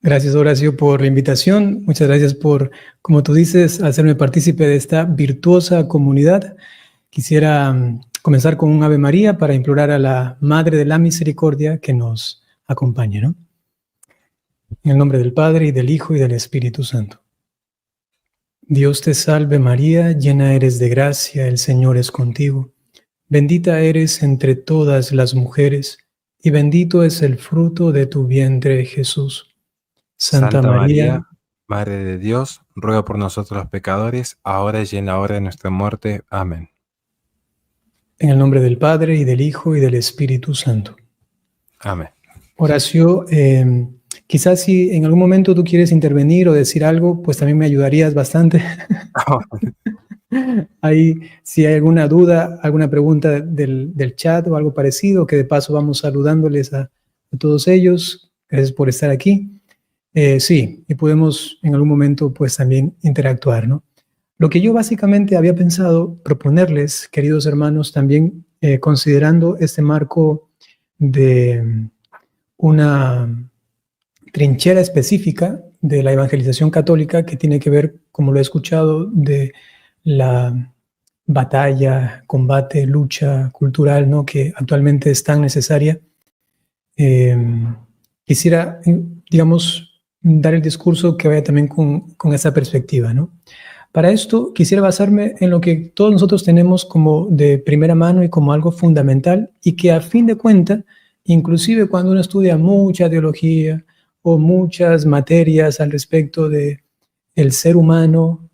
Gracias, Horacio, por la invitación. Muchas gracias por, como tú dices, hacerme partícipe de esta virtuosa comunidad. Quisiera comenzar con un Ave María para implorar a la Madre de la Misericordia que nos acompañe, ¿no? En el nombre del Padre, y del Hijo, y del Espíritu Santo. Dios te salve María, llena eres de gracia, el Señor es contigo. Bendita eres entre todas las mujeres, y bendito es el fruto de tu vientre, Jesús. Santa María, Madre de Dios, ruega por nosotros los pecadores, ahora y en la hora de nuestra muerte. Amén. en el nombre del Padre, y del Hijo, y del Espíritu Santo. Amén. Horacio, quizás si en algún momento tú quieres intervenir o decir algo, pues también me ayudarías bastante. Ahí, si hay alguna duda, alguna pregunta del chat o algo parecido, que de paso vamos saludándoles a todos ellos. Gracias por estar aquí. Sí, y podemos en algún momento pues también interactuar, ¿no? Lo que yo básicamente había pensado proponerles, queridos hermanos, también considerando este marco de una trinchera específica de la evangelización católica que tiene que ver, como lo he escuchado, de la batalla, combate, lucha cultural, ¿no?, que actualmente es tan necesaria. Quisiera, digamos, dar el discurso que vaya también con esa perspectiva, ¿no? Para esto quisiera basarme en lo que todos nosotros tenemos como de primera mano y como algo fundamental, y que a fin de cuentas, inclusive cuando uno estudia mucha teología o muchas materias al respecto del ser humano,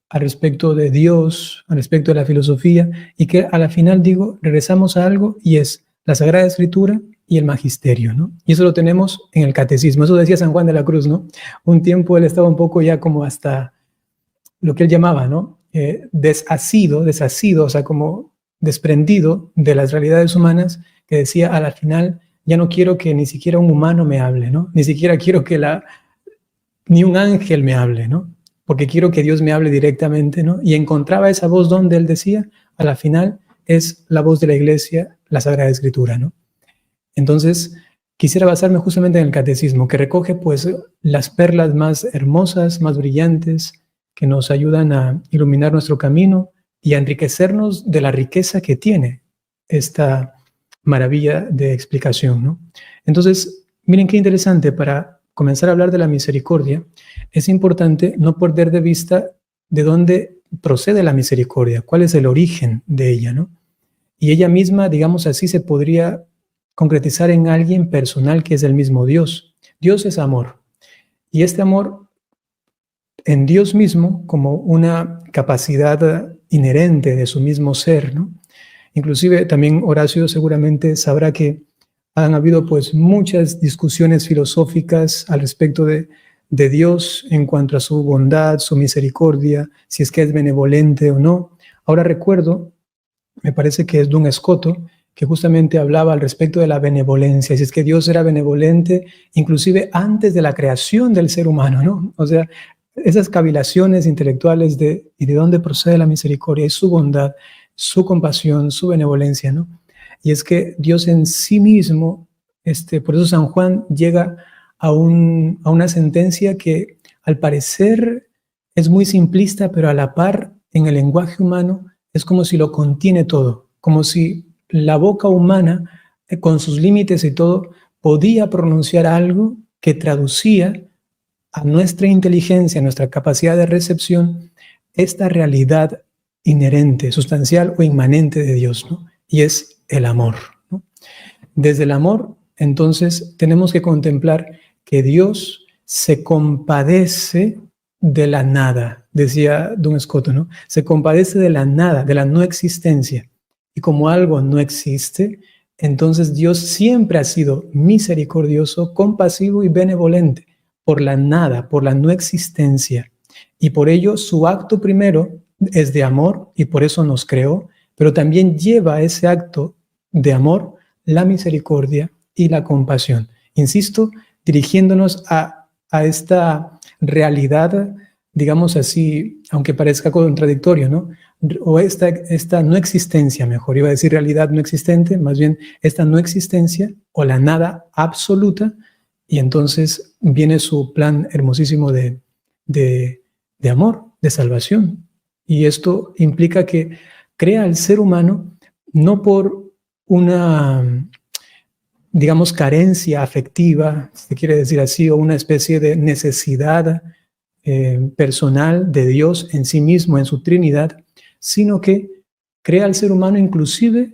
al respecto de Dios, al respecto de la filosofía, y que a la final digo, regresamos a algo, y es la Sagrada Escritura y el magisterio, ¿no? Y eso lo tenemos en el catecismo. Eso decía San Juan de la Cruz, ¿no? Un tiempo él estaba un poco ya como hasta lo que él llamaba, ¿no? Desasido, o sea, como desprendido de las realidades humanas, que decía, a la final, ya no quiero que ni siquiera un humano me hable, ¿no? Ni siquiera quiero que ni un ángel me hable, ¿no? Porque quiero que Dios me hable directamente, ¿no? Y encontraba esa voz donde él decía, a la final, es la voz de la Iglesia, la Sagrada Escritura, ¿no? Entonces, quisiera basarme justamente en el catecismo, que recoge pues las perlas más hermosas, más brillantes, que nos ayudan a iluminar nuestro camino y a enriquecernos de la riqueza que tiene esta maravilla de explicación, ¿no? Entonces, miren qué interesante, para comenzar a hablar de la misericordia, es importante no perder de vista de dónde procede la misericordia, cuál es el origen de ella, ¿no? Y ella misma, digamos así, se podría concretizar en alguien personal que es el mismo Dios. Dios es amor. Y este amor en Dios mismo, como una capacidad inherente de su mismo ser, ¿no? Inclusive también Horacio seguramente sabrá que han habido pues muchas discusiones filosóficas al respecto de Dios en cuanto a su bondad, su misericordia, si es que es benevolente o no. Ahora recuerdo, me parece que es Duns Scoto, que justamente hablaba al respecto de la benevolencia, si es que Dios era benevolente inclusive antes de la creación del ser humano, ¿no? O sea, esas cavilaciones intelectuales y de dónde procede la misericordia, es su bondad, su compasión, su benevolencia, ¿no? Y es que Dios en sí mismo, por eso San Juan llega a una sentencia que al parecer es muy simplista, pero a la par en el lenguaje humano es como si lo contiene todo, como si la boca humana, con sus límites y todo, podía pronunciar algo que traducía a nuestra inteligencia, a nuestra capacidad de recepción, esta realidad inherente, sustancial o inmanente de Dios, ¿no? Y es el amor, ¿no? Desde el amor, entonces, tenemos que contemplar que Dios se compadece de la nada, decía Duns Scoto, ¿no? Se compadece de la nada, de la no existencia. Y como algo no existe, entonces Dios siempre ha sido misericordioso, compasivo y benevolente por la nada, por la no existencia. Y por ello su acto primero es de amor y por eso nos creó, pero también lleva ese acto de amor la misericordia y la compasión. Insisto, dirigiéndonos a esta realidad, digamos así, aunque parezca contradictorio, ¿no? O esta no existencia, mejor iba a decir realidad no existente, más bien esta no existencia o la nada absoluta, Y entonces viene su plan hermosísimo de amor, de salvación. Y esto implica que crea al ser humano no por una, digamos, carencia afectiva, si se quiere decir así, o una especie de necesidad personal de Dios en sí mismo, en su Trinidad, sino que crea al ser humano inclusive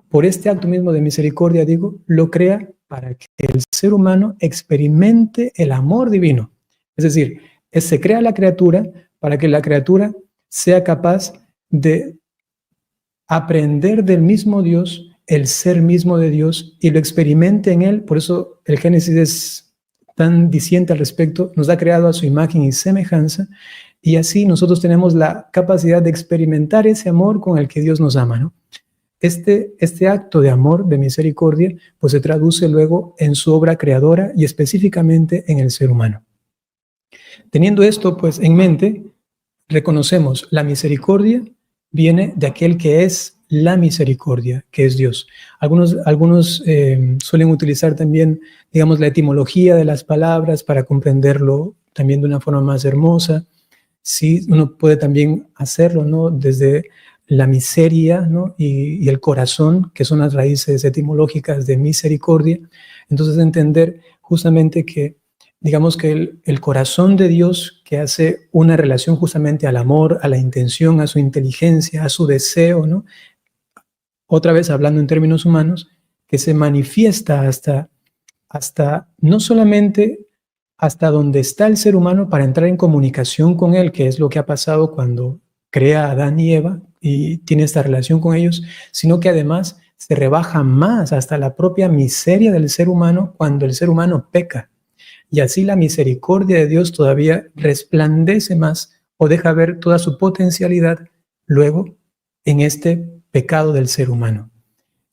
por este acto mismo de misericordia, digo, lo crea para que el ser humano experimente el amor divino. Es decir, se crea la criatura para que la criatura sea capaz de aprender del mismo Dios, el ser mismo de Dios, y lo experimente en él. Por eso el Génesis es tan diciente al respecto, nos ha creado a su imagen y semejanza, y así nosotros tenemos la capacidad de experimentar ese amor con el que Dios nos ama, ¿no? Este acto de amor, de misericordia, pues se traduce luego en su obra creadora y específicamente en el ser humano. Teniendo esto pues en mente, reconocemos la misericordia viene de aquel que es la misericordia, que es Dios. Algunos suelen utilizar también, digamos, la etimología de las palabras para comprenderlo también de una forma más hermosa. Sí, uno puede también hacerlo, ¿no? Desde la miseria, ¿no? y el corazón, que son las raíces etimológicas de misericordia. Entonces entender justamente que, digamos que el corazón de Dios, que hace una relación justamente al amor, a la intención, a su inteligencia, a su deseo, ¿no? Otra vez hablando en términos humanos, que se manifiesta hasta no solamente hasta donde está el ser humano para entrar en comunicación con él, que es lo que ha pasado cuando crea a Adán y Eva y tiene esta relación con ellos, sino que además se rebaja más hasta la propia miseria del ser humano cuando el ser humano peca. Y así la misericordia de Dios todavía resplandece más o deja ver toda su potencialidad luego en este pecado del ser humano.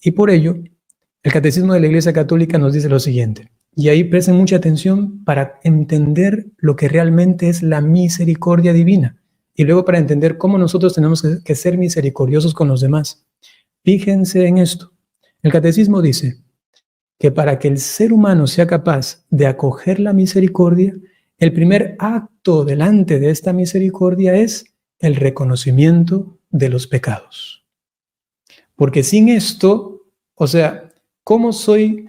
Y por ello, el Catecismo de la Iglesia Católica nos dice lo siguiente, y ahí presten mucha atención para entender lo que realmente es la misericordia divina, y luego para entender cómo nosotros tenemos que ser misericordiosos con los demás. Fíjense en esto. El Catecismo dice que para que el ser humano sea capaz de acoger la misericordia, el primer acto delante de esta misericordia es el reconocimiento de los pecados. Porque sin esto, o sea, ¿cómo soy,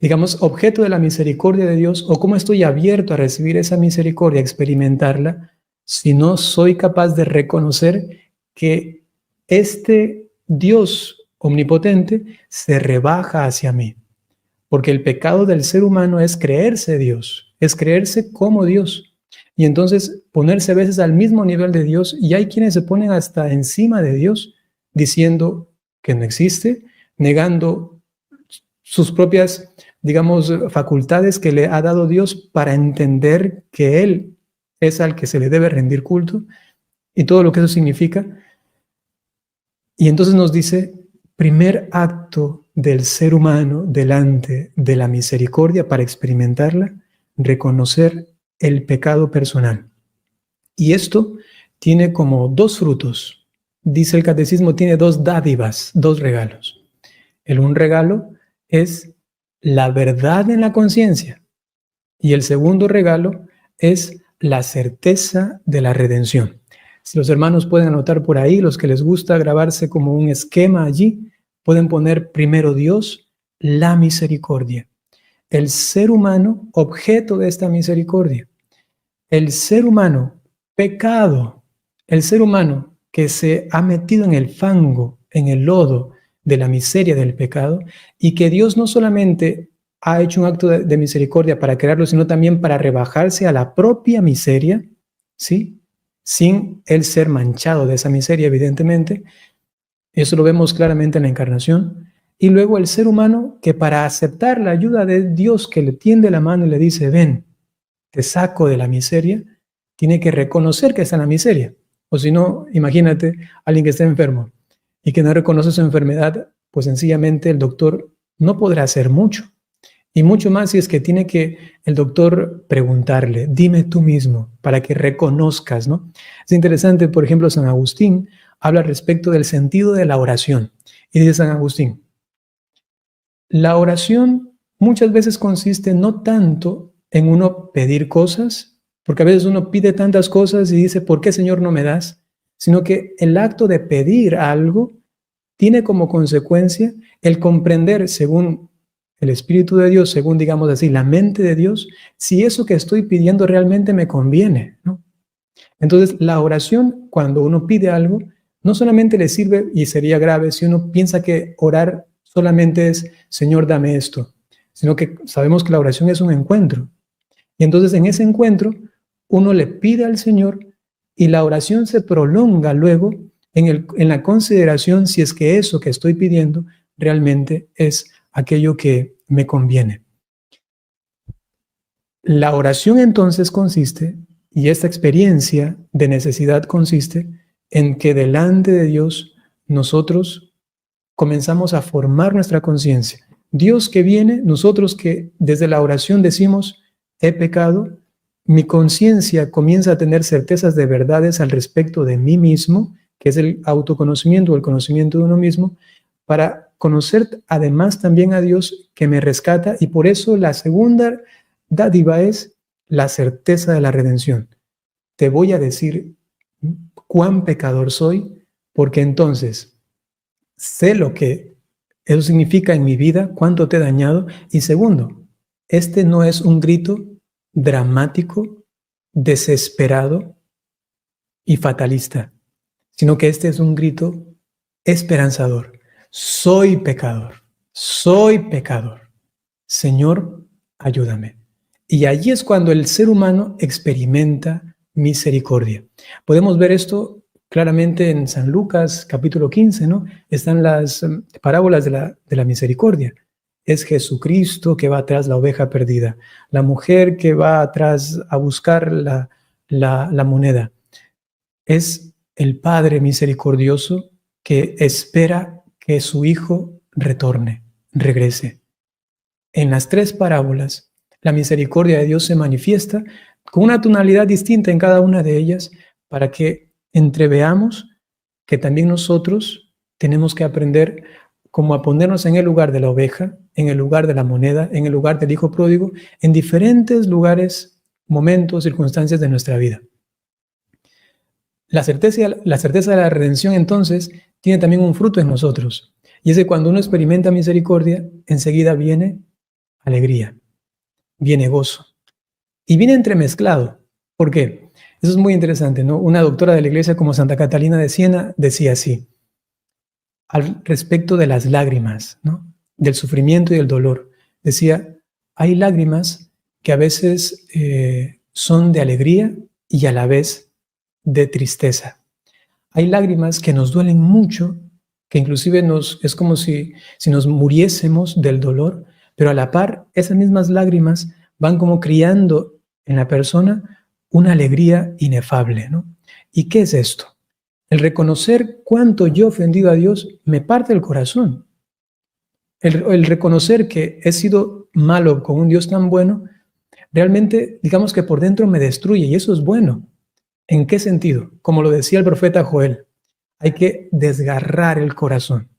digamos, objeto de la misericordia de Dios o cómo estoy abierto a recibir esa misericordia, a experimentarla, si no soy capaz de reconocer que este Dios omnipotente se rebaja hacia mí? Porque el pecado del ser humano es creerse Dios, es creerse como Dios. Y entonces ponerse a veces al mismo nivel de Dios, y hay quienes se ponen hasta encima de Dios, diciendo que no existe, negando sus propias, digamos, facultades que le ha dado Dios para entender que Él es al que se le debe rendir culto, y todo lo que eso significa. Y entonces nos dice, primer acto del ser humano delante de la misericordia para experimentarla, reconocer el pecado personal. Y esto tiene como dos frutos. Dice el Catecismo, tiene dos dádivas, dos regalos. Un regalo es la verdad en la conciencia y el segundo regalo es la certeza de la redención. Si los hermanos pueden anotar por ahí, los que les gusta grabarse como un esquema allí, pueden poner primero Dios, la misericordia. El ser humano, objeto de esta misericordia. El ser humano, pecado. El ser humano que se ha metido en el fango, en el lodo de la miseria del pecado, y que Dios no solamente ha hecho un acto de misericordia para crearlo, sino también para rebajarse a la propia miseria, ¿sí? Sin él ser manchado de esa miseria, evidentemente. Eso lo vemos claramente en la encarnación. Y luego el ser humano que para aceptar la ayuda de Dios que le tiende la mano y le dice, ven, te saco de la miseria, tiene que reconocer que está en la miseria. O si no, imagínate a alguien que está enfermo y que no reconoce su enfermedad, pues sencillamente el doctor no podrá hacer mucho. Y mucho más si es que tiene que el doctor preguntarle, dime tú mismo, para que reconozcas, ¿no? Es interesante, por ejemplo, San Agustín habla respecto del sentido de la oración. Y dice San Agustín, la oración muchas veces consiste no tanto en uno pedir cosas, porque a veces uno pide tantas cosas y dice, ¿por qué, Señor, no me das? Sino que el acto de pedir algo tiene como consecuencia el comprender, según el Espíritu de Dios, según, digamos así, la mente de Dios, si eso que estoy pidiendo realmente me conviene, ¿no? Entonces, la oración, cuando uno pide algo, no solamente le sirve, y sería grave si uno piensa que orar solamente es, Señor, dame esto, sino que sabemos que la oración es un encuentro. Y entonces en ese encuentro, uno le pide al Señor y la oración se prolonga luego en la consideración si es que eso que estoy pidiendo realmente es aquello que me conviene. La oración entonces consiste, y esta experiencia de necesidad consiste, en que delante de Dios nosotros comenzamos a formar nuestra conciencia. Dios que viene, nosotros que desde la oración decimos, he pecado, mi conciencia comienza a tener certezas de verdades al respecto de mí mismo, que es el autoconocimiento o el conocimiento de uno mismo, para conocer además también a Dios que me rescata, y por eso la segunda dádiva es la certeza de la redención. Te voy a decir cuán pecador soy, porque entonces sé lo que eso significa en mi vida, cuánto te he dañado. Y segundo, este no es un grito dramático, desesperado y fatalista, sino que este es un grito esperanzador. Soy pecador, Señor, ayúdame. Y allí es cuando el ser humano experimenta misericordia. Podemos ver esto claramente en San Lucas, capítulo 15, ¿no? Están las parábolas de la misericordia. Es Jesucristo que va atrás la oveja perdida, la mujer que va atrás a buscar la moneda. Es el Padre misericordioso que espera que su Hijo retorne, regrese. En las tres parábolas, la misericordia de Dios se manifiesta con una tonalidad distinta en cada una de ellas para que entreveamos que también nosotros tenemos que aprender como a ponernos en el lugar de la oveja, en el lugar de la moneda, en el lugar del hijo pródigo, en diferentes lugares, momentos, circunstancias de nuestra vida. La certeza de la redención entonces tiene también un fruto en nosotros, y es que cuando uno experimenta misericordia, enseguida viene alegría, viene gozo, y viene entremezclado. ¿Por qué? Eso es muy interesante, ¿no? Una doctora de la iglesia como Santa Catalina de Siena decía así, al respecto de las lágrimas, ¿no? Del sufrimiento y del dolor. Decía, hay lágrimas que a veces son de alegría y a la vez de tristeza. Hay lágrimas que nos duelen mucho, que inclusive es como si nos muriésemos del dolor, pero a la par, esas mismas lágrimas van como criando en la persona una alegría inefable, ¿no? ¿Y qué es esto? El reconocer cuánto yo he ofendido a Dios me parte el corazón. El reconocer que he sido malo con un Dios tan bueno, realmente, digamos que por dentro me destruye, y eso es bueno. ¿En qué sentido? Como lo decía el profeta Joel, hay que desgarrar el corazón.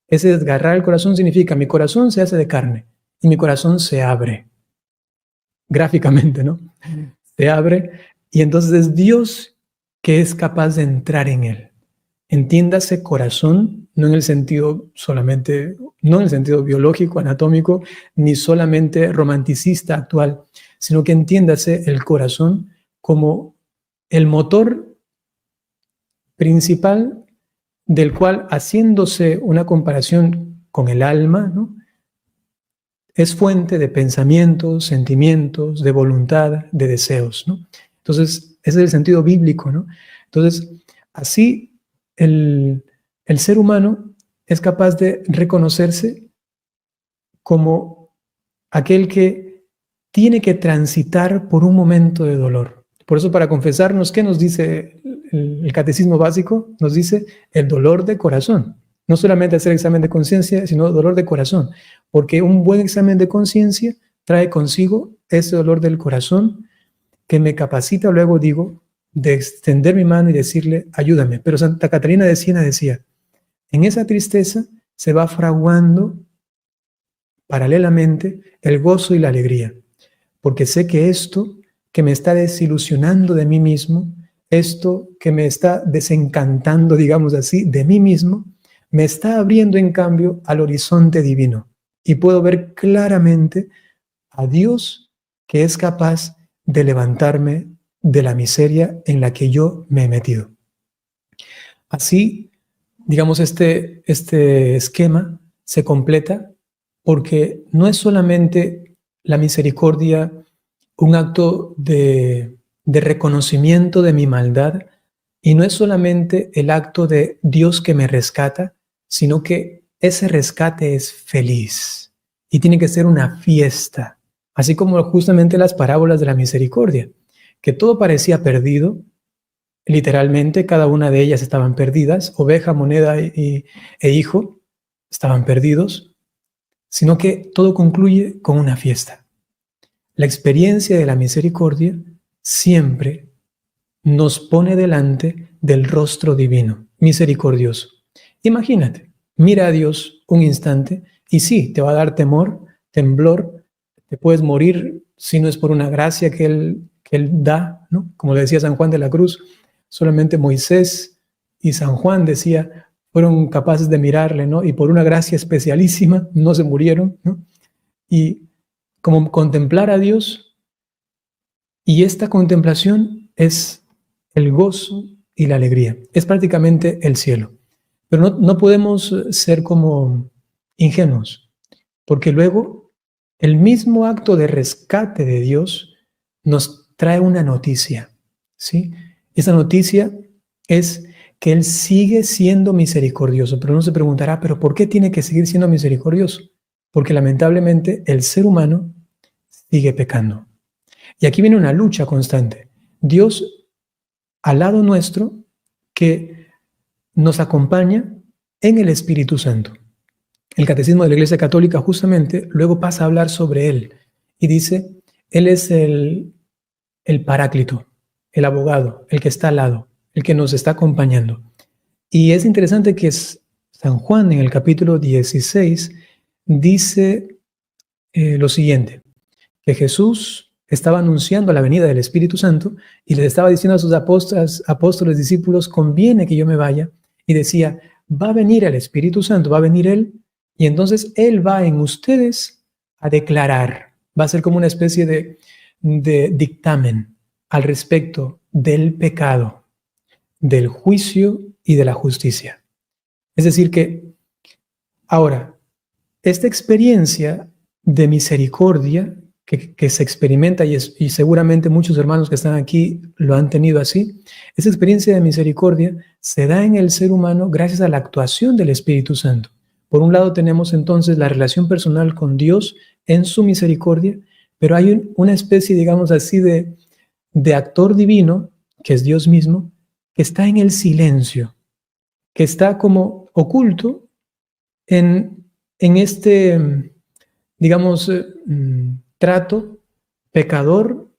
Ese desgarrar el corazón significa mi corazón se hace de carne y mi corazón se abre. Gráficamente, ¿no? Se abre y entonces es Dios que es capaz de entrar en él. Entiéndase corazón, no en el sentido solamente, no en el sentido biológico, anatómico, ni solamente romanticista actual, sino que entiéndase el corazón como el motor principal del cual, haciéndose una comparación con el alma, ¿no? Es fuente de pensamientos, sentimientos, de voluntad, de deseos, ¿no? Entonces, ese es el sentido bíblico, ¿no? Entonces, así el ser humano es capaz de reconocerse como aquel que tiene que transitar por un momento de dolor. Por eso, para confesarnos, ¿qué nos dice el catecismo básico? Nos dice el dolor de corazón. No solamente hacer examen de conciencia, sino dolor de corazón. Porque un buen examen de conciencia trae consigo ese dolor del corazón que me capacita, luego digo, de extender mi mano y decirle, ayúdame. Pero Santa Catalina de Siena decía, en esa tristeza se va fraguando paralelamente el gozo y la alegría, porque sé que esto que me está desilusionando de mí mismo, esto que me está desencantando, digamos así, de mí mismo, me está abriendo en cambio al horizonte divino y puedo ver claramente a Dios que es capaz de levantarme de la miseria en la que yo me he metido. Así, digamos, este esquema se completa porque no es solamente la misericordia un acto de reconocimiento de mi maldad y no es solamente el acto de Dios que me rescata, sino que ese rescate es feliz y tiene que ser una fiesta, así como justamente las parábolas de la misericordia, que todo parecía perdido. Literalmente, cada una de ellas estaban perdidas, oveja, moneda e hijo estaban perdidos, sino que todo concluye con una fiesta. La experiencia de la misericordia siempre nos pone delante del rostro divino, misericordioso. Imagínate, mira a Dios un instante y sí, te va a dar temor, temblor, te puedes morir si no es por una gracia que Él da, ¿no? Como le decía San Juan de la Cruz, solamente Moisés y San Juan decía, fueron capaces de mirarle, ¿no? Y por una gracia especialísima no se murieron, ¿no? Y como contemplar a Dios, y esta contemplación es el gozo y la alegría, es prácticamente el cielo. Pero no podemos ser como ingenuos, porque luego el mismo acto de rescate de Dios nos trae una noticia, ¿sí? Esa noticia es que Él sigue siendo misericordioso, pero uno se preguntará, ¿pero por qué tiene que seguir siendo misericordioso? Porque lamentablemente el ser humano sigue pecando. Y aquí viene una lucha constante. Dios al lado nuestro que nos acompaña en el Espíritu Santo. El Catecismo de la Iglesia Católica justamente luego pasa a hablar sobre Él y dice, Él es el Paráclito, el abogado, el que está al lado, el que nos está acompañando. Y es interesante que San Juan en el capítulo 16 dice lo siguiente, que Jesús estaba anunciando la venida del Espíritu Santo y les estaba diciendo a sus apóstoles, discípulos, conviene que yo me vaya, y decía, va a venir el Espíritu Santo, va a venir Él, y entonces Él va en ustedes a declarar, va a ser como una especie de dictamen al respecto del pecado, del juicio y de la justicia. Es decir que, ahora, esta experiencia de misericordia que se experimenta y seguramente muchos hermanos que están aquí lo han tenido así, esa experiencia de misericordia se da en el ser humano gracias a la actuación del Espíritu Santo. Por un lado tenemos entonces la relación personal con Dios en su misericordia, pero hay una especie, digamos así, de actor divino, que es Dios mismo, que está en el silencio, que está como oculto en este, digamos, trato pecador,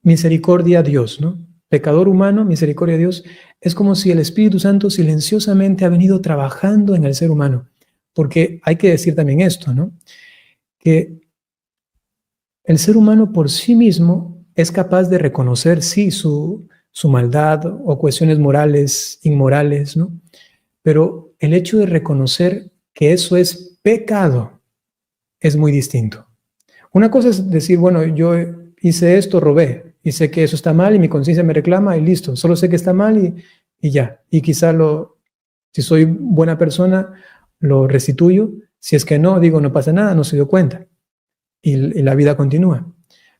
misericordia, Dios, ¿no? Pecador humano, misericordia, Dios. Es como si el Espíritu Santo silenciosamente ha venido trabajando en el ser humano. Porque hay que decir también esto, ¿no? Que el ser humano por sí mismo es capaz de reconocer, sí, su maldad o cuestiones morales, inmorales, ¿no? Pero el hecho de reconocer que eso es pecado es muy distinto. Una cosa es decir, bueno, yo hice esto, robé, y sé que eso está mal y mi conciencia me reclama y listo, solo sé que está mal y ya. Y quizá si soy buena persona, lo restituyo. Si es que no, digo, no pasa nada, no se dio cuenta. Y la vida continúa.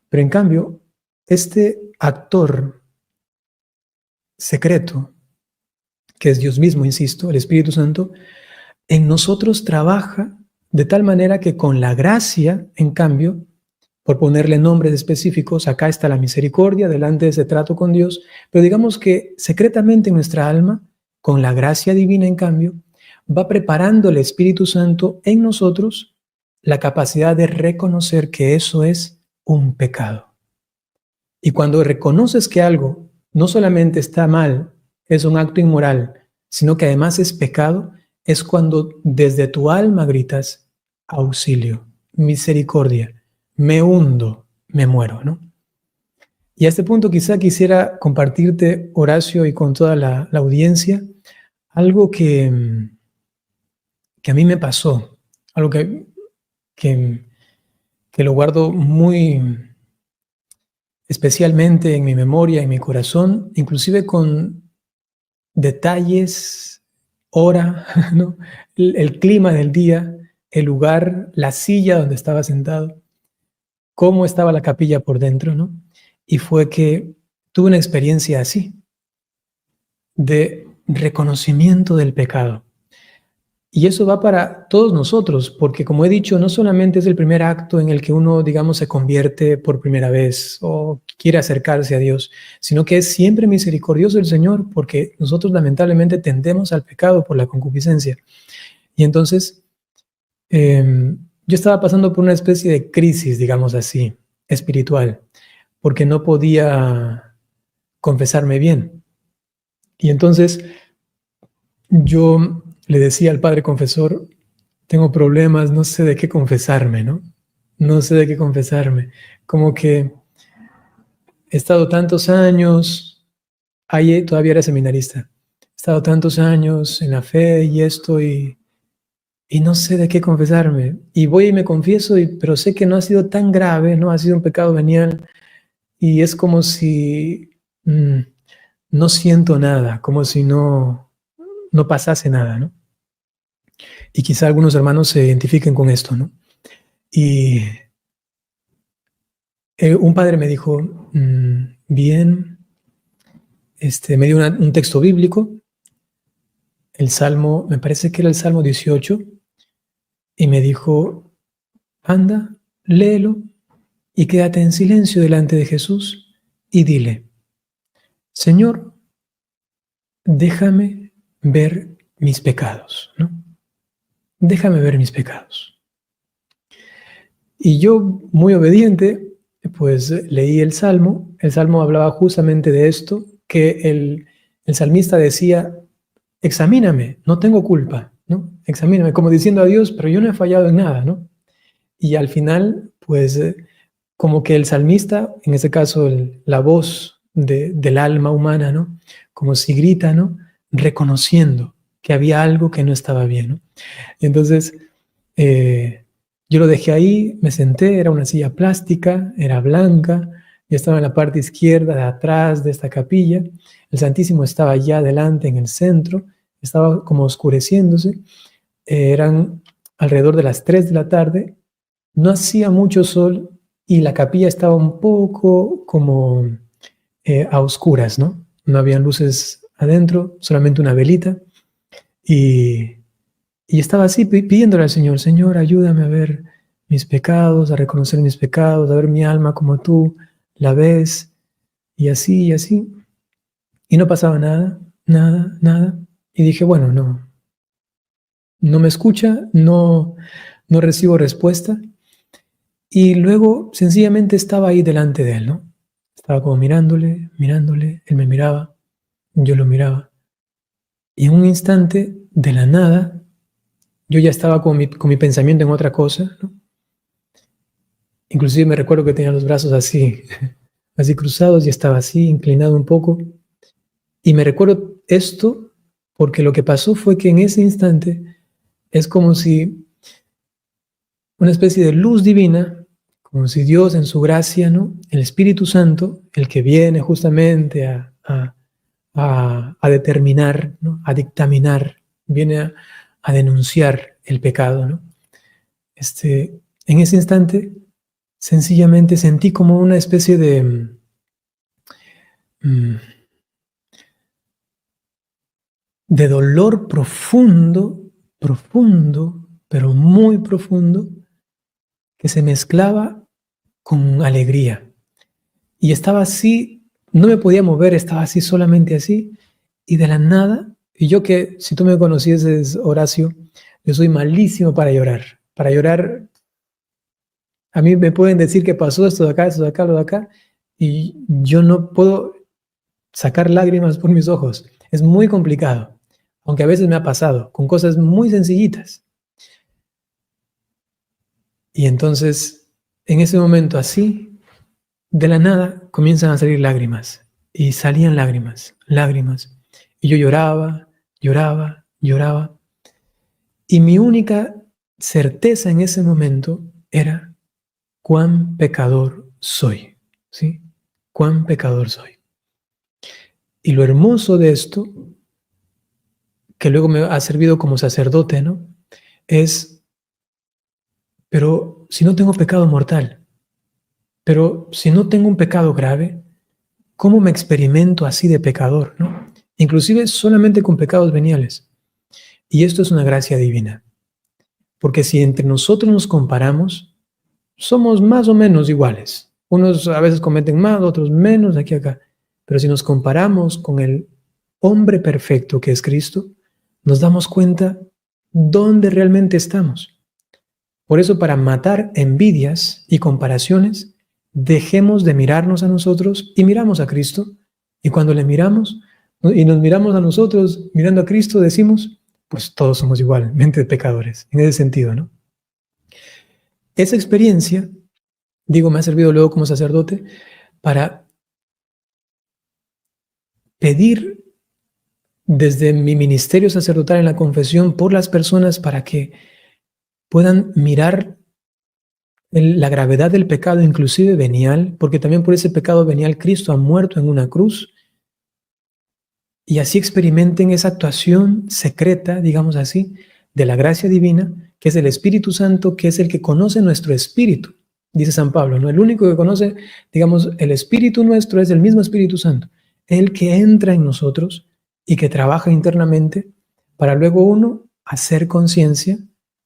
Pero en cambio, este actor secreto, que es Dios mismo, insisto, el Espíritu Santo, en nosotros trabaja de tal manera que con la gracia, en cambio, por ponerle nombres específicos, acá está la misericordia, delante de ese trato con Dios, pero digamos que secretamente en nuestra alma, con la gracia divina, en cambio, va preparando el Espíritu Santo en nosotros la capacidad de reconocer que eso es un pecado. Y cuando reconoces que algo no solamente está mal, es un acto inmoral, sino que además es pecado, es cuando desde tu alma gritas, auxilio, misericordia, me hundo, me muero, ¿no? Y a este punto quizá quisiera compartirte, Horacio, y con toda la audiencia, algo que a mí me pasó, algo que lo guardo muy especialmente en mi memoria, en mi corazón, inclusive con detalles, hora, ¿no? El clima del día, el lugar, la silla donde estaba sentado, cómo estaba la capilla por dentro, ¿no? Y fue que tuve una experiencia así, de reconocimiento del pecado. Y eso va para todos nosotros, porque como he dicho, no solamente es el primer acto en el que uno, digamos, se convierte por primera vez o quiere acercarse a Dios, sino que es siempre misericordioso el Señor, porque nosotros lamentablemente tendemos al pecado por la concupiscencia. Y entonces, yo estaba pasando por una especie de crisis, digamos así, espiritual, porque no podía confesarme bien. Y entonces yo le decía al padre confesor, tengo problemas, no sé de qué confesarme, ¿no? No sé de qué confesarme. Como que he estado tantos años, ahí todavía era seminarista, he estado tantos años en la fe y esto y no sé de qué confesarme. Y voy y me confieso, pero sé que no ha sido tan grave, no ha sido un pecado venial y es como si no siento nada, como si no pasase nada, ¿no? Y quizá algunos hermanos se identifiquen con esto, ¿no? Y un padre me dijo, bien, me dio un texto bíblico, el Salmo, me parece que era el Salmo 18, y me dijo, anda, léelo y quédate en silencio delante de Jesús y dile, Señor, déjame ver mis pecados, ¿no? Déjame ver mis pecados. Y yo, muy obediente, pues leí el Salmo. El Salmo hablaba justamente de esto, que el salmista decía, examíname, no tengo culpa, ¿no? Examíname, como diciendo a Dios, pero yo no he fallado en nada, ¿no? Y al final, pues, como que el salmista, en este caso la voz del alma humana, ¿no? Como si grita, ¿no? Reconociendo que había algo que no estaba bien, ¿no? Y entonces, yo lo dejé ahí, me senté, era una silla plástica, era blanca, yo estaba en la parte izquierda de atrás de esta capilla, el Santísimo estaba allá adelante en el centro, estaba como oscureciéndose, eran alrededor de las 3 de la tarde, no hacía mucho sol y la capilla estaba un poco como a oscuras, ¿no? No habían luces adentro, solamente una velita y estaba así pidiéndole al Señor, Señor, ayúdame a ver mis pecados, a reconocer mis pecados, a ver mi alma como tú la ves, y así, y así. Y no pasaba nada, nada, nada. Y dije, bueno, no me escucha, no recibo respuesta. Y luego sencillamente estaba ahí delante de él, ¿no? Estaba como mirándole, mirándole, él me miraba, yo lo miraba. Y en un instante, de la nada, yo ya estaba con mi pensamiento en otra cosa, ¿no? Inclusive me recuerdo que tenía los brazos así, así cruzados y estaba así, inclinado un poco. Y me recuerdo esto porque lo que pasó fue que en ese instante es como si una especie de luz divina, como si Dios en su gracia, ¿no? El Espíritu Santo, el que viene justamente a determinar, ¿no? A dictaminar, viene a denunciar el pecado, ¿no? En ese instante, sencillamente sentí como una especie de dolor profundo, profundo, pero muy profundo, que se mezclaba con alegría. Y estaba así, no me podía mover, estaba así, solamente así, y de la nada, y yo que, si tú me conocieses, Horacio, yo soy malísimo para llorar. Para llorar, a mí me pueden decir que pasó esto de acá, lo de acá, y yo no puedo sacar lágrimas por mis ojos. Es muy complicado, aunque a veces me ha pasado con cosas muy sencillitas. Y entonces, en ese momento así, de la nada, comienzan a salir lágrimas. Y salían lágrimas, lágrimas. Y yo lloraba, lloraba, lloraba. Y mi única certeza en ese momento era cuán pecador soy, ¿sí? Cuán pecador soy. Y lo hermoso de esto, que luego me ha servido como sacerdote, ¿no? Es, pero si no tengo pecado mortal, pero si no tengo un pecado grave, ¿cómo me experimento así de pecador, ¿no? Inclusive solamente con pecados veniales. Y esto es una gracia divina. Porque si entre nosotros nos comparamos, somos más o menos iguales. Unos a veces cometen más, otros menos, aquí acá. Pero si nos comparamos con el hombre perfecto que es Cristo, nos damos cuenta dónde realmente estamos. Por eso, para matar envidias y comparaciones, dejemos de mirarnos a nosotros y miramos a Cristo. Y cuando le miramos y nos miramos a nosotros mirando a Cristo, decimos, pues todos somos igualmente pecadores, en ese sentido, ¿no? Esa experiencia, digo, me ha servido luego como sacerdote para pedir desde mi ministerio sacerdotal en la confesión por las personas para que puedan mirar la gravedad del pecado, inclusive venial, porque también por ese pecado venial Cristo ha muerto en una cruz, y así experimenten esa actuación secreta, digamos así, de la gracia divina, que es el Espíritu Santo, que es el que conoce nuestro espíritu, dice San Pablo, ¿no? El único que conoce, digamos, el espíritu nuestro es el mismo Espíritu Santo, el que entra en nosotros y que trabaja internamente para luego uno hacer conciencia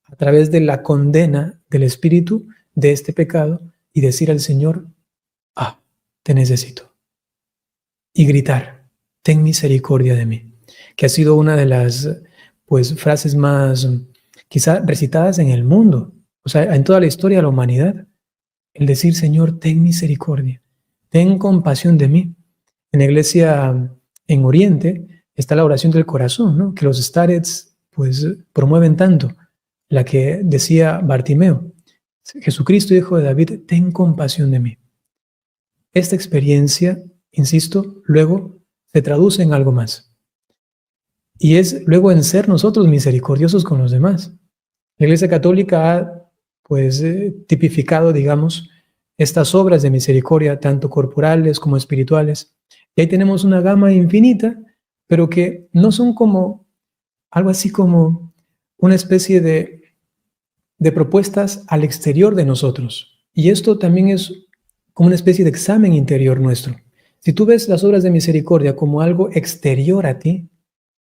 a través de la condena del Espíritu de este pecado y decir al Señor, ah, te necesito. Y gritar, ten misericordia de mí, que ha sido una de las pues, frases más quizá recitadas en el mundo, o sea, en toda la historia de la humanidad, el decir, Señor, ten misericordia, ten compasión de mí. En la iglesia en Oriente está la oración del corazón, ¿no? Que los starets pues promueven tanto, la que decía Bartimeo, Jesucristo, hijo de David, ten compasión de mí. Esta experiencia, insisto, luego se traduce en algo más. Y es luego en ser nosotros misericordiosos con los demás. La Iglesia Católica ha, pues, tipificado, digamos, estas obras de misericordia, tanto corporales como espirituales. Y ahí tenemos una gama infinita, pero que no son como algo así como una especie de propuestas al exterior de nosotros. Y esto también es como una especie de examen interior nuestro. Si tú ves las obras de misericordia como algo exterior a ti,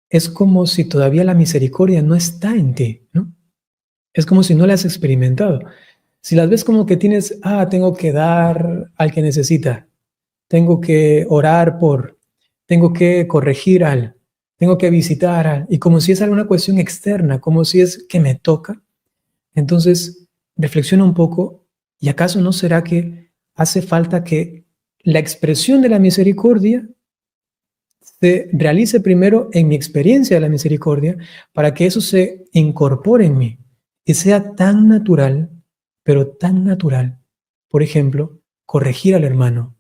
es como si todavía la misericordia no está en ti, ¿no? Es como si no la has experimentado. Si las ves como que tienes, tengo que dar al que necesita, tengo que orar por, tengo que corregir al, tengo que visitar al, y como si es alguna cuestión externa, como si es que me toca, entonces reflexiona un poco, ¿y acaso no será que hace falta que la expresión de la misericordia se realice primero en mi experiencia de la misericordia para que eso se incorpore en mí y sea tan natural, pero tan natural? Por ejemplo, corregir al hermano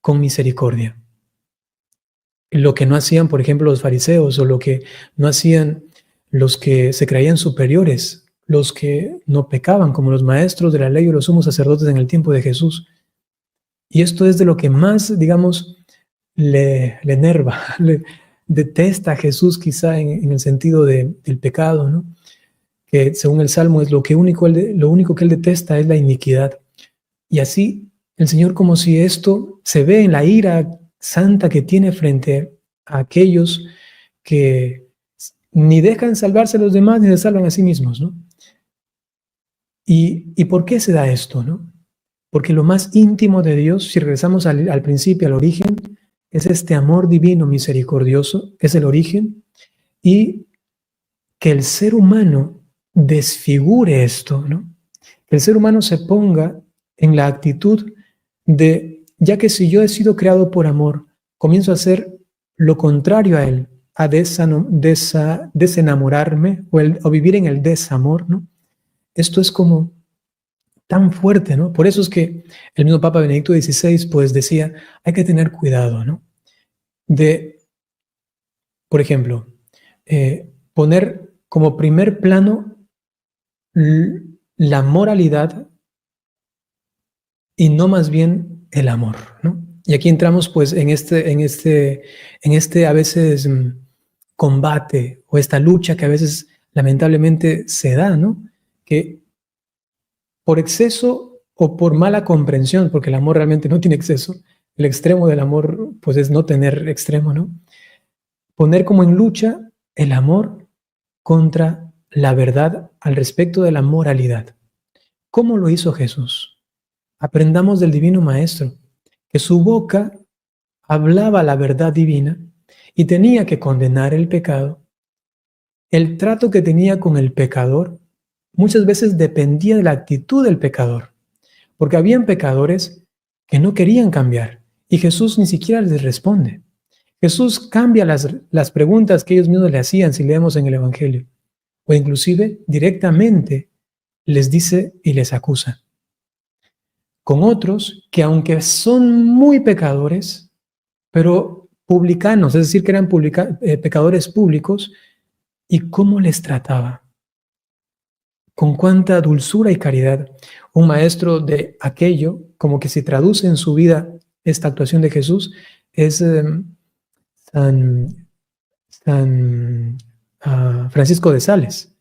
con misericordia. Lo que no hacían, por ejemplo, los fariseos, o lo que no hacían los que se creían superiores, los que no pecaban, como los maestros de la ley o los sumos sacerdotes en el tiempo de Jesús. Y esto es de lo que más, digamos, le enerva, le detesta a Jesús, quizá en el sentido del pecado, ¿no? Que según el Salmo es lo único que él detesta es la iniquidad. Y así el Señor, como si esto se ve en la ira santa que tiene frente a aquellos que ni dejan salvarse a los demás ni se salvan a sí mismos, ¿no? ¿Y por qué se da esto, no? Porque lo más íntimo de Dios, si regresamos al principio, al origen, es este amor divino misericordioso, es el origen, y que el ser humano desfigure esto, ¿no? Que el ser humano se ponga en la actitud de, ya que si yo he sido creado por amor, comienzo a hacer lo contrario a él, a desenamorarme o vivir en el desamor, ¿no? Esto es como tan fuerte, ¿no? Por eso es que el mismo Papa Benedicto XVI pues decía, hay que tener cuidado, ¿no? De, por ejemplo, poner como primer plano la moralidad y no más bien el amor, ¿no? Y aquí entramos pues en este a veces combate o esta lucha que a veces lamentablemente se da, ¿no? Que por exceso o por mala comprensión, porque el amor realmente no tiene exceso, el extremo del amor pues es no tener extremo, ¿no? Poner como en lucha el amor contra la verdad al respecto de la moralidad. ¿Cómo lo hizo Jesús? Aprendamos del Divino Maestro, que su boca hablaba la verdad divina y tenía que condenar el pecado. El trato que tenía con el pecador muchas veces dependía de la actitud del pecador, porque habían pecadores que no querían cambiar y Jesús ni siquiera les responde. Jesús cambia las preguntas que ellos mismos le hacían si leemos en el Evangelio, o inclusive directamente les dice y les acusa. Con otros que aunque son muy pecadores, pero publicanos, es decir, que eran pecadores públicos, ¿y cómo les trataba? Con cuánta dulzura y caridad. Un maestro de aquello, como que se traduce en su vida esta actuación de Jesús, es San Francisco de Sales,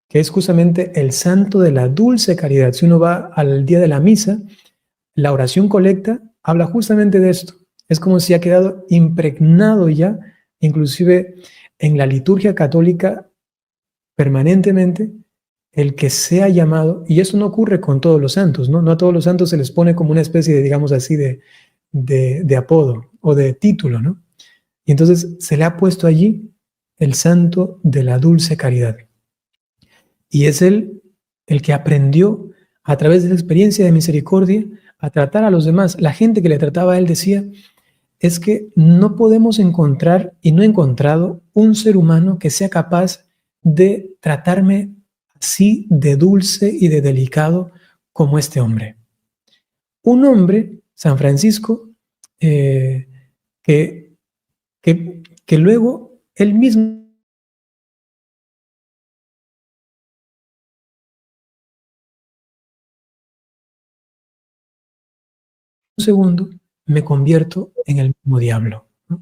que es justamente el santo de la dulce caridad. Si uno va al día de la misa, la oración colecta habla justamente de esto. Es como si ha quedado impregnado ya, inclusive en la liturgia católica permanentemente, el que sea llamado, y eso no ocurre con todos los santos, ¿no? No a todos los santos se les pone como una especie de, digamos así, de apodo o de título, ¿no? Y entonces se le ha puesto allí el santo de la dulce caridad. Y es él el que aprendió a través de la experiencia de misericordia a tratar a los demás. La gente que le trataba a él decía, es que no podemos encontrar y no he encontrado un ser humano que sea capaz de tratarme así de dulce y de delicado como este hombre. Un hombre, San Francisco, que, que luego él mismo un segundo me convierto en el mismo diablo, ¿no?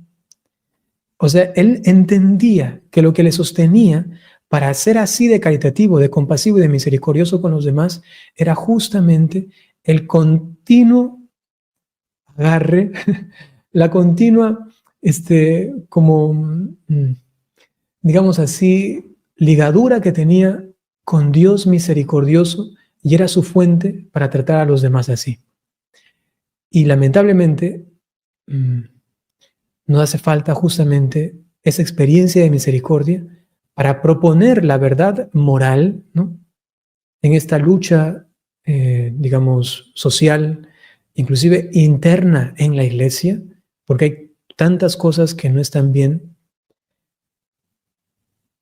O sea, él entendía que lo que le sostenía para ser así de caritativo, de compasivo y de misericordioso con los demás era justamente el continuo agarre, la continua, como, digamos así, ligadura que tenía con Dios misericordioso y era su fuente para tratar a los demás así. Y lamentablemente nos hace falta justamente esa experiencia de misericordia para proponer la verdad moral, ¿no? En esta lucha, digamos, social, inclusive interna en la iglesia, porque hay tantas cosas que no están bien.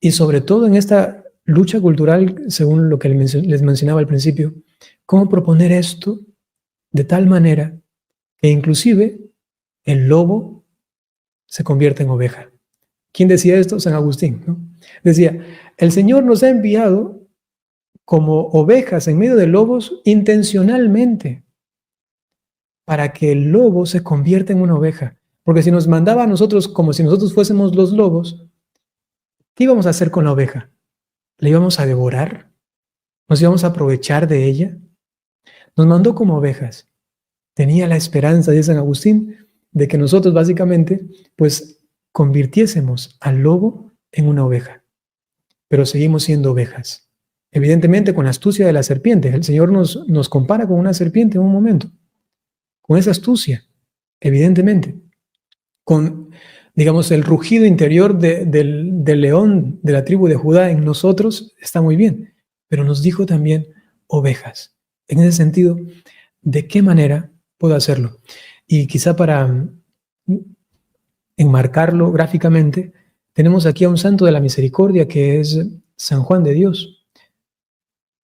Y sobre todo en esta lucha cultural, según lo que les mencionaba al principio, cómo proponer esto de tal manera que inclusive el lobo se convierta en oveja. ¿Quién decía esto? San Agustín, ¿no? Decía, el Señor nos ha enviado como ovejas en medio de lobos intencionalmente para que el lobo se convierta en una oveja. Porque si nos mandaba a nosotros como si nosotros fuésemos los lobos, ¿qué íbamos a hacer con la oveja? ¿La íbamos a devorar? ¿Nos íbamos a aprovechar de ella? Nos mandó como ovejas. Tenía la esperanza, dice San Agustín, de que nosotros básicamente pues convirtiésemos al lobo en una oveja. Pero seguimos siendo ovejas. Evidentemente con la astucia de la serpiente. El Señor nos compara con una serpiente en un momento. Con esa astucia, evidentemente. Con, digamos, el rugido interior del león de la tribu de Judá en nosotros, está muy bien. Pero nos dijo también ovejas. En ese sentido, ¿de qué manera puedo hacerlo? Y quizá para enmarcarlo gráficamente, tenemos aquí a un santo de la misericordia que es San Juan de Dios.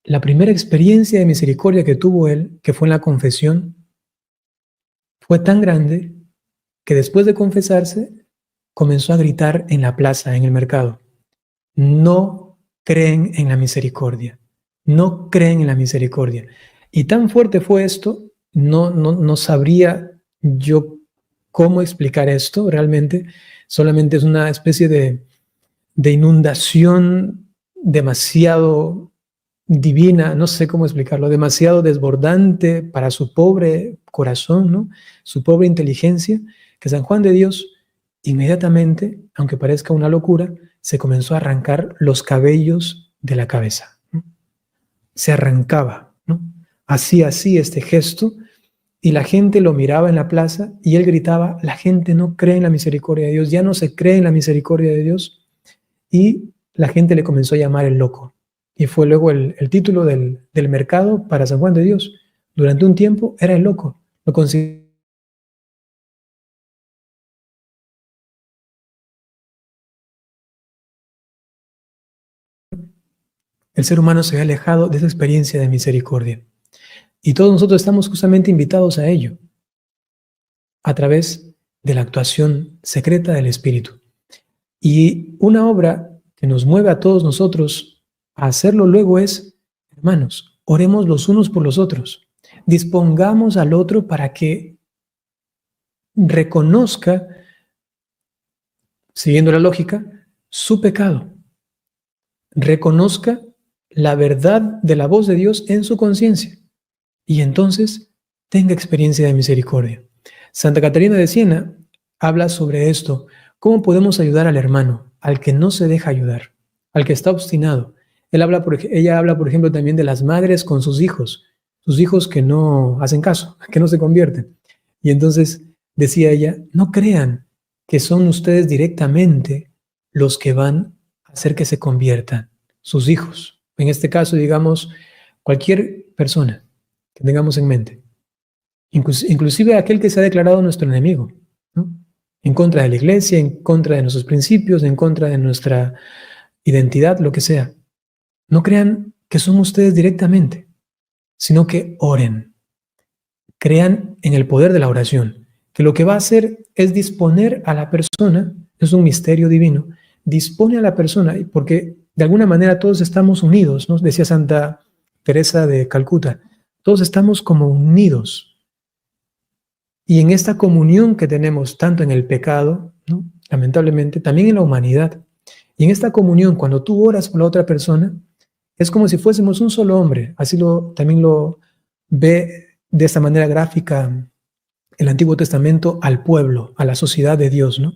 la primera experiencia de misericordia que tuvo él, que fue en la confesión, fue tan grande que después de confesarse, comenzó a gritar en la plaza, en el mercado: no creen en la misericordia, no creen en la misericordia. Y tan fuerte fue esto, no sabría yo cómo explicar esto realmente, solamente es una especie de inundación demasiado divina, no sé cómo explicarlo, demasiado desbordante para su pobre corazón, ¿no? Su pobre inteligencia, que San Juan de Dios inmediatamente, aunque parezca una locura, se comenzó a arrancar los cabellos de la cabeza, ¿no? Se arrancaba, ¿no? Hacía así este gesto y la gente lo miraba en la plaza y él gritaba: la gente no cree en la misericordia de Dios, ya no se cree en la misericordia de Dios, y la gente le comenzó a llamar el loco. Y fue luego el título del mercado para San Juan de Dios. Durante un tiempo era el loco. Lo consideraba. El ser humano se había alejado de esa experiencia de misericordia. Y todos nosotros estamos justamente invitados a ello, a través de la actuación secreta del Espíritu. Y una obra que nos mueve a todos nosotros a hacerlo luego es: hermanos, oremos los unos por los otros. Dispongamos al otro para que reconozca, siguiendo la lógica, su pecado. Reconozca la verdad de la voz de Dios en su conciencia. Y entonces tenga experiencia de misericordia. Santa Catarina de Siena habla sobre esto. ¿Cómo podemos ayudar al hermano, al que no se deja ayudar, al que está obstinado? Ella habla, por ejemplo, también de las madres con sus hijos que no hacen caso, que no se convierten. Y entonces decía ella: no crean que son ustedes directamente los que van a hacer que se conviertan sus hijos. En este caso, digamos, cualquier persona que tengamos en mente, inclusive aquel que se ha declarado nuestro enemigo, ¿no? En contra de la iglesia, en contra de nuestros principios, en contra de nuestra identidad, lo que sea. No crean que son ustedes directamente, sino que oren. Crean en el poder de la oración, que lo que va a hacer es disponer a la persona, es un misterio divino, dispone a la persona, porque de alguna manera todos estamos unidos, ¿no? Decía Santa Teresa de Calcuta, todos estamos como unidos. Y en esta comunión que tenemos tanto en el pecado, ¿no? Lamentablemente, también en la humanidad. Y en esta comunión, cuando tú oras por la otra persona, es como si fuésemos un solo hombre. Así también lo ve de esta manera gráfica el Antiguo Testamento al pueblo, a la sociedad de Dios, ¿no?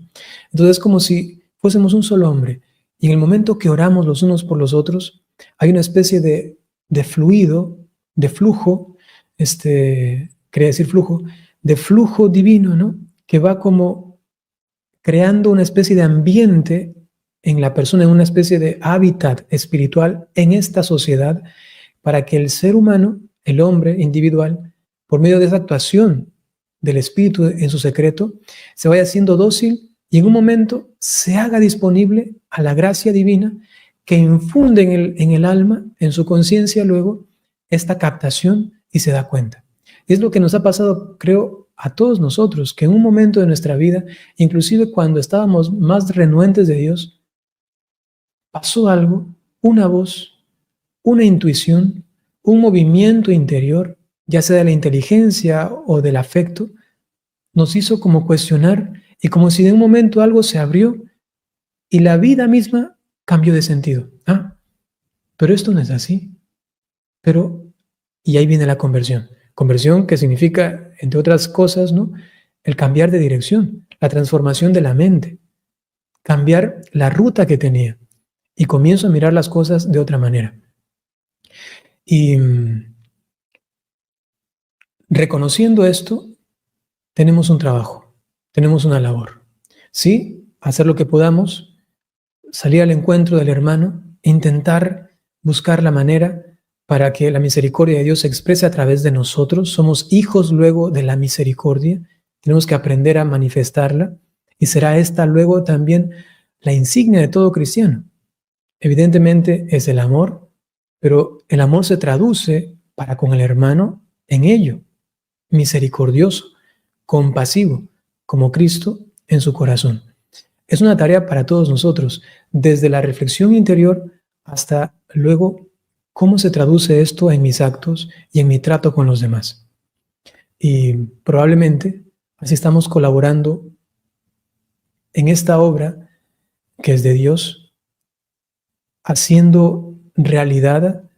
Entonces es como si fuésemos un solo hombre. Y en el momento que oramos los unos por los otros, hay una especie de fluido, de flujo, quería decir flujo, de flujo divino, ¿no? Que va como creando una especie de ambiente en la persona, en una especie de hábitat espiritual en esta sociedad, para que el ser humano, el hombre individual, por medio de esa actuación del Espíritu en su secreto, se vaya haciendo dócil y en un momento se haga disponible a la gracia divina que infunde en el alma, en su conciencia luego, esta captación y se da cuenta. Es lo que nos ha pasado, creo, a todos nosotros, que en un momento de nuestra vida, inclusive cuando estábamos más renuentes de Dios, pasó algo, una voz, una intuición, un movimiento interior, ya sea de la inteligencia o del afecto, nos hizo como cuestionar y como si de un momento algo se abrió y la vida misma cambió de sentido. Ah, pero esto no es así. Y ahí viene la conversión. Conversión que significa, entre otras cosas, ¿no? El cambiar de dirección, la transformación de la mente, cambiar la ruta que tenía y comienzo a mirar las cosas de otra manera. Y reconociendo esto, tenemos un trabajo, tenemos una labor. Sí, hacer lo que podamos, salir al encuentro del hermano, intentar buscar la manera para que la misericordia de Dios se exprese a través de nosotros. Somos hijos luego de la misericordia, tenemos que aprender a manifestarla y será esta luego también la insignia de todo cristiano. Evidentemente es el amor, pero el amor se traduce para con el hermano en ello, misericordioso, compasivo, como Cristo en su corazón. Es una tarea para todos nosotros, desde la reflexión interior hasta luego cómo se traduce esto en mis actos y en mi trato con los demás. Y probablemente así estamos colaborando en esta obra que es de Dios, haciendo realidad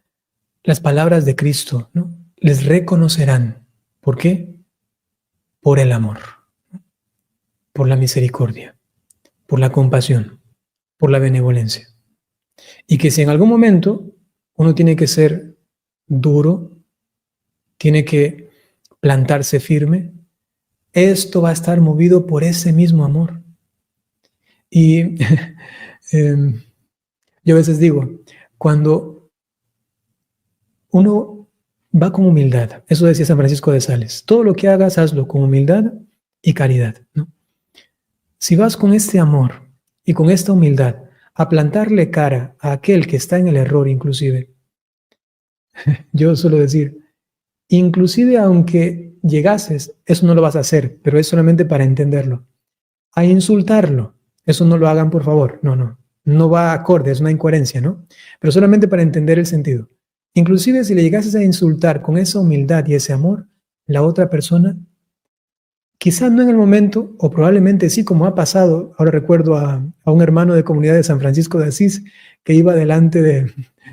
las palabras de Cristo, ¿no? Les reconocerán. ¿Por qué? Por el amor, por la misericordia, por la compasión, por la benevolencia. Y que si en algún momento uno tiene que ser duro, tiene que plantarse firme, esto va a estar movido por ese mismo amor. Y yo a veces digo, cuando uno va con humildad, eso decía San Francisco de Sales, todo lo que hagas, hazlo con humildad y caridad, ¿no? Si vas con este amor y con esta humildad a plantarle cara a aquel que está en el error inclusive, yo suelo decir, inclusive aunque llegases, eso no lo vas a hacer, pero es solamente para entenderlo. A insultarlo, eso no lo hagan por favor, no va acorde, es una incoherencia, ¿no? Pero solamente para entender el sentido. Inclusive si le llegases a insultar con esa humildad y ese amor, la otra persona, quizás no en el momento, o probablemente sí, como ha pasado, ahora recuerdo a un hermano de comunidad de San Francisco de Asís que iba delante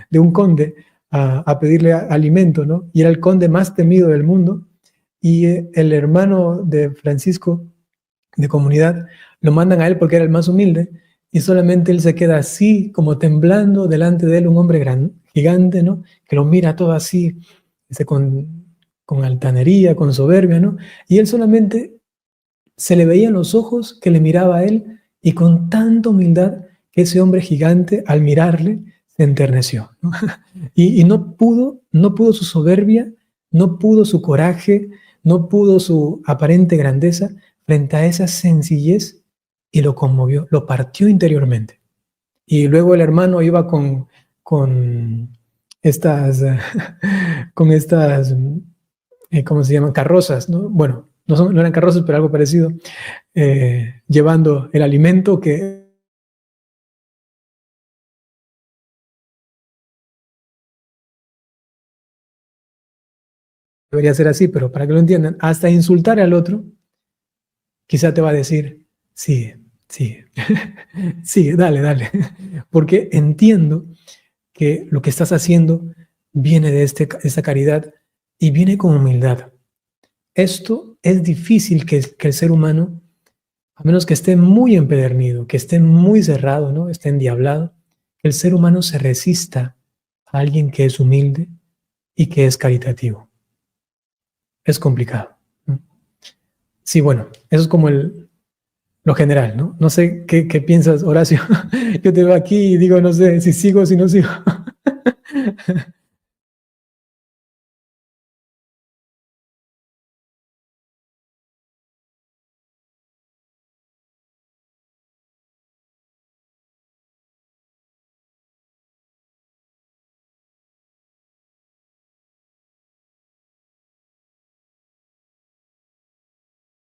de un conde a pedirle alimento, ¿no? Y era el conde más temido del mundo, y el hermano de Francisco de comunidad lo mandan a él porque era el más humilde, y solamente él se queda así, como temblando delante de él, un hombre gigante, ¿no? Que lo mira todo así, con altanería, con soberbia, ¿no? Y él solamente se le veían los ojos que le miraba a él, y con tanta humildad que ese hombre gigante, al mirarle, se enterneció, ¿no? Y no pudo su soberbia, no pudo su coraje, no pudo su aparente grandeza frente a esa sencillez, y lo conmovió, lo partió interiormente. Y luego el hermano iba con estas, ¿cómo se llaman? Carrozas, ¿no? Bueno, no eran carrozas, pero algo parecido, llevando el alimento que debería ser así, pero para que lo entiendan, hasta insultar al otro, quizá te va a decir, sí, sí, dale, porque entiendo que lo que estás haciendo viene de esta caridad y viene con humildad. Esto es difícil que el ser humano, a menos que esté muy empedernido, que esté muy cerrado, ¿no? Esté endiablado, que el ser humano se resista a alguien que es humilde y que es caritativo. Es complicado, ¿no? Sí, bueno, eso es como lo general, ¿no? No sé qué piensas, Horacio. Yo te veo aquí y digo, no sé si sigo o si no sigo.